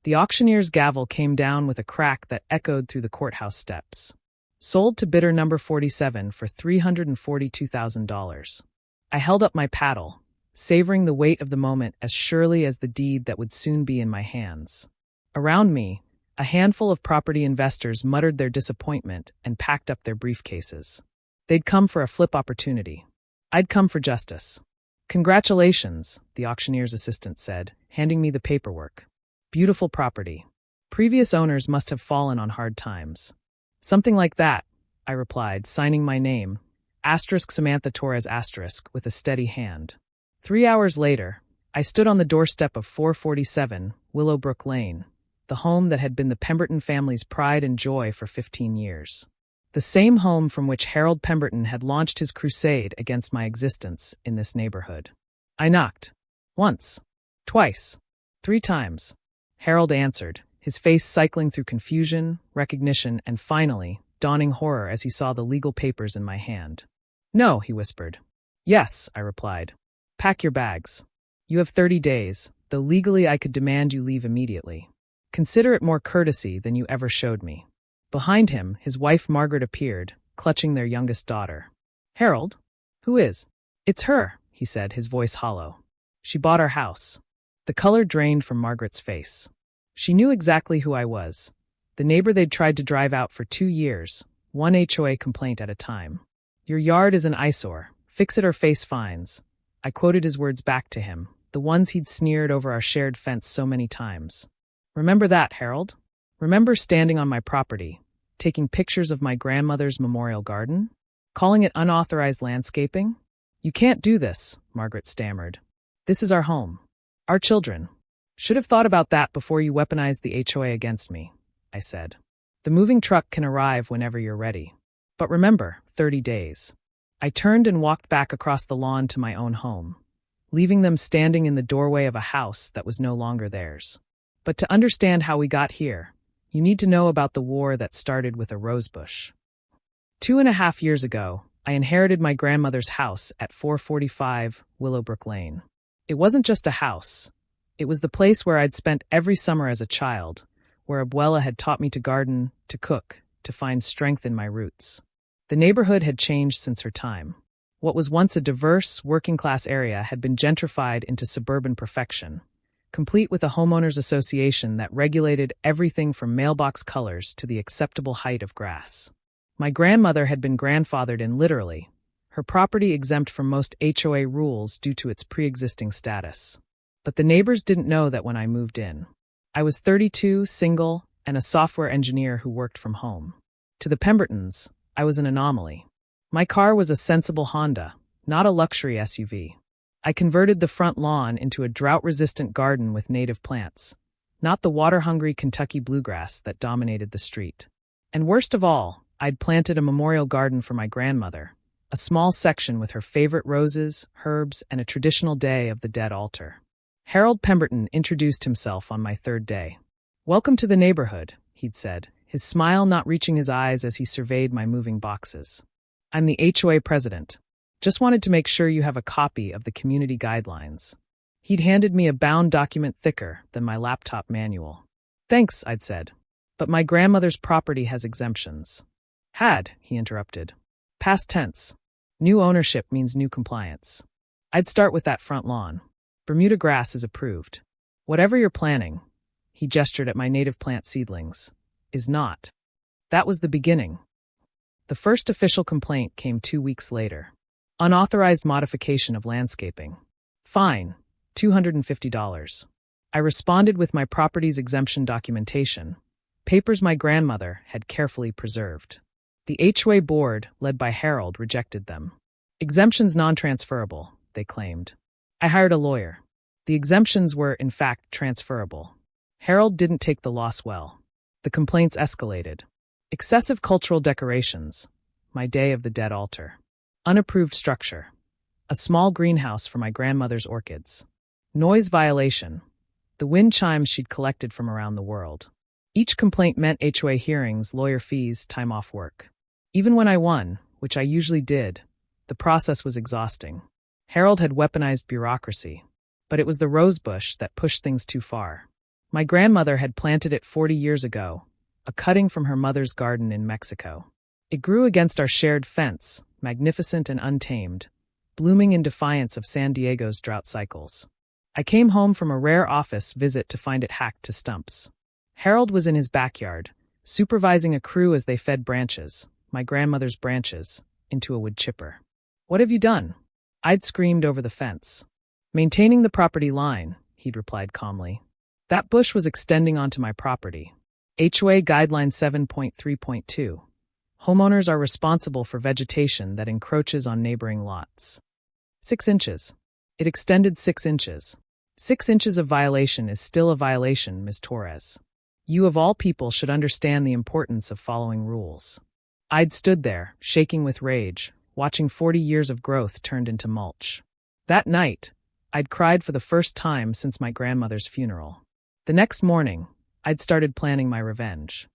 The auctioneer's gavel came down with a crack that echoed through the courthouse steps. Sold to bidder number 47 for $342,000. I held up my paddle, savoring the weight of the moment as surely as the deed that would soon be in my hands. Around me, a handful of property investors muttered their disappointment and packed up their briefcases. They'd come for a flip opportunity. I'd come for justice. "Congratulations," the auctioneer's assistant said, handing me the paperwork. "Beautiful property. Previous owners must have fallen on hard times." "Something like that," I replied, signing my name, Samantha Torres with a steady hand. 3 hours later, I stood on the doorstep of 447 Willowbrook Lane, the home that had been the Pemberton family's pride and joy for 15 years. The same home from which Harold Pemberton had launched his crusade against my existence in this neighborhood. I knocked. Once. Twice. 3 times. Harold answered, his face cycling through confusion, recognition, and finally, dawning horror as he saw the legal papers in my hand. "No," he whispered. "Yes," I replied. "Pack your bags. You have 30 days, though legally I could demand you leave immediately. Consider it more courtesy than you ever showed me." Behind him, his wife Margaret appeared, clutching their youngest daughter. "Harold? Who is?" "It's her," he said, his voice hollow. "She bought our house." The color drained from Margaret's face. She knew exactly who I was. The neighbor they'd tried to drive out for 2 years, one HOA complaint at a time. "Your yard is an eyesore. Fix it or face fines." I quoted his words back to him, the ones he'd sneered over our shared fence so many times. "Remember that, Harold? Remember standing on my property, taking pictures of my grandmother's memorial garden? Calling it unauthorized landscaping? You can't do this," Margaret stammered. "This is our home. Our children. Should have thought about that before you weaponized the HOA against me," I said. "The moving truck can arrive whenever you're ready. But remember, 30 days. I turned and walked back across the lawn to my own home, leaving them standing in the doorway of a house that was no longer theirs. But to understand how we got here, you need to know about the war that started with a rosebush. 2.5 years ago, I inherited my grandmother's house at 445 Willowbrook Lane. It wasn't just a house. It was the place where I'd spent every summer as a child, where Abuela had taught me to garden, to cook, to find strength in my roots. The neighborhood had changed since her time. What was once a diverse, working-class area had been gentrified into suburban perfection, complete with a homeowners association that regulated everything from mailbox colors to the acceptable height of grass. My grandmother had been grandfathered in literally, her property exempt from most HOA rules due to its pre-existing status. But the neighbors didn't know that when I moved in. I was 32, single, and a software engineer who worked from home. To the Pembertons, I was an anomaly. My car was a sensible Honda, not a luxury SUV. I converted the front lawn into a drought-resistant garden with native plants, not the water-hungry Kentucky bluegrass that dominated the street. And worst of all, I'd planted a memorial garden for my grandmother, a small section with her favorite roses, herbs, and a traditional Day of the Dead altar. Harold Pemberton introduced himself on my 3rd day. "Welcome to the neighborhood," he'd said, his smile not reaching his eyes as he surveyed my moving boxes. "I'm the HOA president. Just wanted to make sure you have a copy of the community guidelines." He'd handed me a bound document thicker than my laptop manual. "Thanks," I'd said, "but my grandmother's property has exemptions." "Had," he interrupted. "Past tense. New ownership means new compliance. I'd start with that front lawn. Bermuda grass is approved. Whatever you're planning," he gestured at my native plant seedlings, "is not." That was the beginning. The first official complaint came 2 weeks later. Unauthorized modification of landscaping. Fine, $250. I responded with my property's exemption documentation, papers my grandmother had carefully preserved. The HOA board, led by Harold, rejected them. "Exemptions non-transferable," they claimed. I hired a lawyer. The exemptions were, in fact, transferable. Harold didn't take the loss well. The complaints escalated. Excessive cultural decorations. My Day of the Dead altar. Unapproved structure. A small greenhouse for my grandmother's orchids. Noise violation. The wind chimes she'd collected from around the world. Each complaint meant HOA hearings, lawyer fees, time off work. Even when I won, which I usually did, the process was exhausting. Harold had weaponized bureaucracy, but it was the rosebush that pushed things too far. My grandmother had planted it 40 years ago, a cutting from her mother's garden in Mexico. It grew against our shared fence, magnificent and untamed, blooming in defiance of San Diego's drought cycles. I came home from a rare office visit to find it hacked to stumps. Harold was in his backyard, supervising a crew as they fed branches, my grandmother's branches, into a wood chipper. "What have you done?" I'd screamed over the fence. "Maintaining the property line," he'd replied calmly. "That bush was extending onto my property. HOA Guideline 7.3.2. Homeowners are responsible for vegetation that encroaches on neighboring lots." 6 inches. It extended 6 inches. 6 inches of violation is still a violation, Ms. Torres. You of all people should understand the importance of following rules. I'd stood there, shaking with rage, watching 40 years of growth turned into mulch. That night, I'd cried for the first time since my grandmother's funeral. The next morning, I'd started planning my revenge.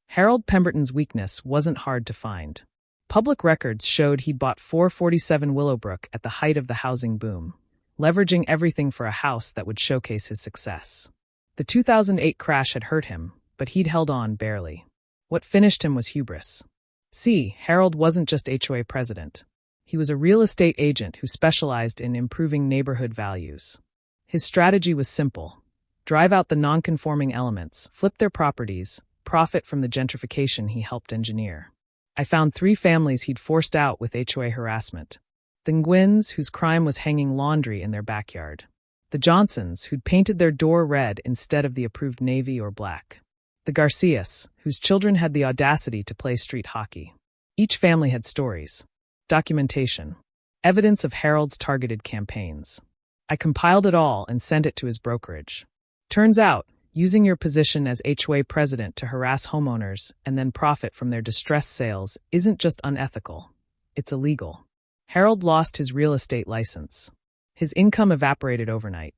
Harold Pemberton's weakness wasn't hard to find. Public records showed he'd bought 447 Willowbrook at the height of the housing boom, leveraging everything for a house that would showcase his success. The 2008 crash had hurt him, but he'd held on barely. What finished him was hubris. See, Harold wasn't just HOA president. He was a real estate agent who specialized in improving neighborhood values. His strategy was simple: drive out the non-conforming elements, flip their properties, profit from the gentrification he helped engineer. I found 3 families he'd forced out with HOA harassment. The Nguyen's, whose crime was hanging laundry in their backyard. The Johnsons, who'd painted their door red instead of the approved navy or black. The Garcias, whose children had the audacity to play street hockey. Each family had stories, documentation, evidence of Harold's targeted campaigns. I compiled it all and sent it to his brokerage. Turns out, using your position as HOA president to harass homeowners and then profit from their distress sales isn't just unethical, it's illegal. Harold lost his real estate license. His income evaporated overnight.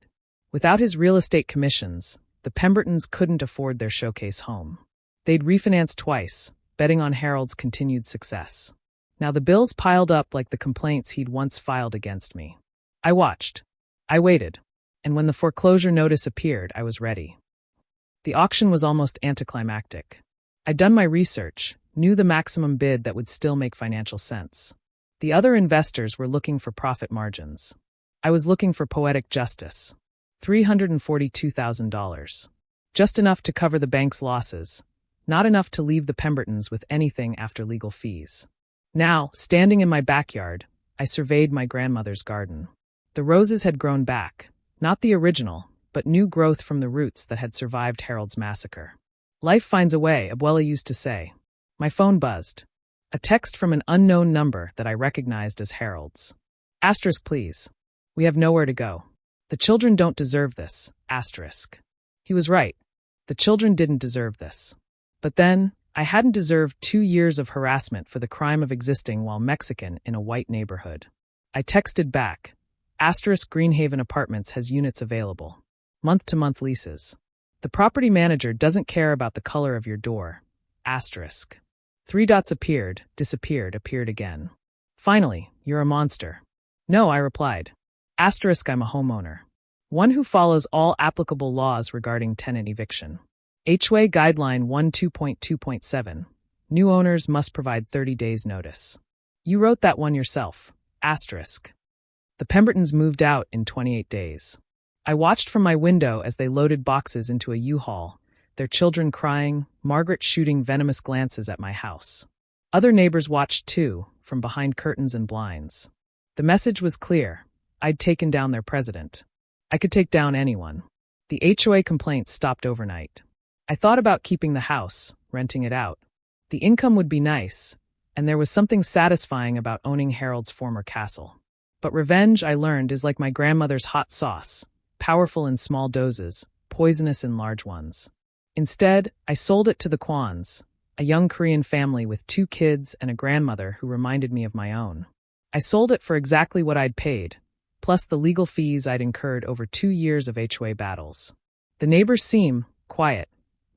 Without his real estate commissions, the Pembertons couldn't afford their showcase home. They'd refinanced twice, betting on Harold's continued success. Now the bills piled up like the complaints he'd once filed against me. I watched. I waited. And when the foreclosure notice appeared, I was ready. The auction was almost anticlimactic. I'd done my research, knew the maximum bid that would still make financial sense. The other investors were looking for profit margins. I was looking for poetic justice. $342,000. Just enough to cover the bank's losses, not enough to leave the Pembertons with anything after legal fees. Now, standing in my backyard, I surveyed my grandmother's garden. The roses had grown back, not the original, but new growth from the roots that had survived Harold's massacre. Life finds a way, Abuela used to say. My phone buzzed. A text from an unknown number that I recognized as Harold's. Asterisk, please. We have nowhere to go. The children don't deserve this. Asterisk. He was right. The children didn't deserve this. But then, I hadn't deserved 2 years of harassment for the crime of existing while Mexican in a white neighborhood. I texted back. Asterisk Greenhaven Apartments has units available. Month-to-month leases. The property manager doesn't care about the color of your door. Asterisk. 3 dots appeared, disappeared, appeared again. Finally, you're a monster. No, I replied. Asterisk, I'm a homeowner. One who follows all applicable laws regarding tenant eviction. HOA Guideline 12.2.7. New owners must provide 30 days notice. You wrote that one yourself. Asterisk. The Pembertons moved out in 28 days. I watched from my window as they loaded boxes into a U-Haul, their children crying, Margaret shooting venomous glances at my house. Other neighbors watched too, from behind curtains and blinds. The message was clear. I'd taken down their president. I could take down anyone. The HOA complaints stopped overnight. I thought about keeping the house, renting it out. The income would be nice, and there was something satisfying about owning Harold's former castle. But revenge, I learned, is like my grandmother's hot sauce, powerful in small doses, poisonous in large ones. Instead, I sold it to the Kwans, a young Korean family with 2 kids and a grandmother who reminded me of my own. I sold it for exactly what I'd paid, plus the legal fees I'd incurred over 2 years of HOA battles. The neighbors seem quiet,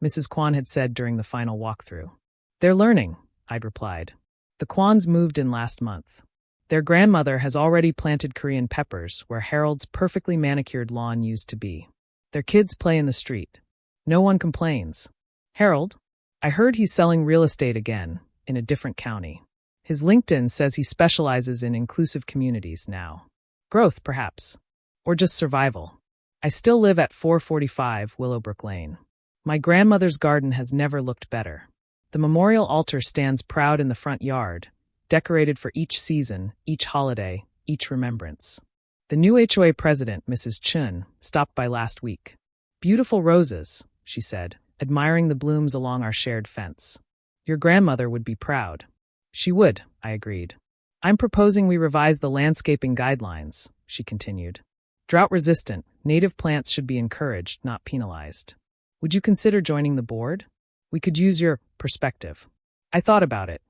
Mrs. Kwan had said during the final walkthrough. They're learning, I'd replied. The Kwans moved in last month. Their grandmother has already planted Korean peppers where Harold's perfectly manicured lawn used to be. Their kids play in the street. No one complains. Harold? I heard he's selling real estate again, in a different county. His LinkedIn says he specializes in inclusive communities now. Growth, perhaps. Or just survival. I still live at 445 Willowbrook Lane. My grandmother's garden has never looked better. The memorial altar stands proud in the front yard, decorated for each season, each holiday, each remembrance. The new HOA president, Mrs. Chun, stopped by last week. Beautiful roses, she said, admiring the blooms along our shared fence. Your grandmother would be proud. She would, I agreed. I'm proposing we revise the landscaping guidelines, she continued. Drought-resistant, native plants should be encouraged, not penalized. Would you consider joining the board? We could use your perspective. I thought about it.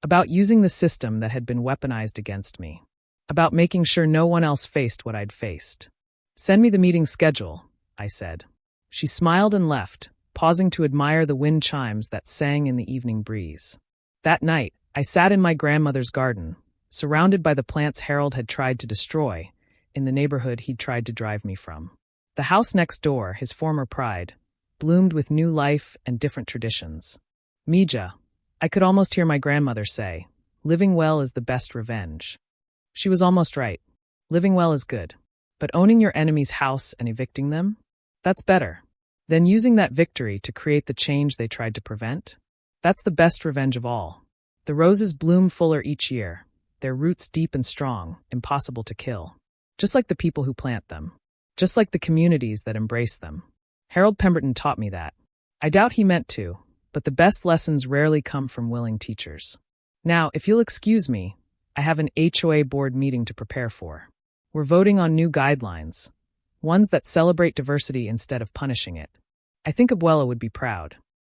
About using the system that had been weaponized against me. About making sure no one else faced what I'd faced. Send me the meeting schedule, I said. She smiled and left, pausing to admire the wind chimes that sang in the evening breeze. That night, I sat in my grandmother's garden, surrounded by the plants Harold had tried to destroy, in the neighborhood he'd tried to drive me from. The house next door, his former pride, bloomed with new life and different traditions. Mija, I could almost hear my grandmother say, living well is the best revenge. She was almost right. Living well is good. But owning your enemy's house and evicting them? That's better. Then using that victory to create the change they tried to prevent? That's the best revenge of all. The roses bloom fuller each year, their roots deep and strong, impossible to kill. Just like the people who plant them. Just like the communities that embrace them. Harold Pemberton taught me that. I doubt he meant to, but the best lessons rarely come from willing teachers. Now, if you'll excuse me, I have an HOA board meeting to prepare for. We're voting on new guidelines, ones that celebrate diversity instead of punishing it. I think Abuela would be proud.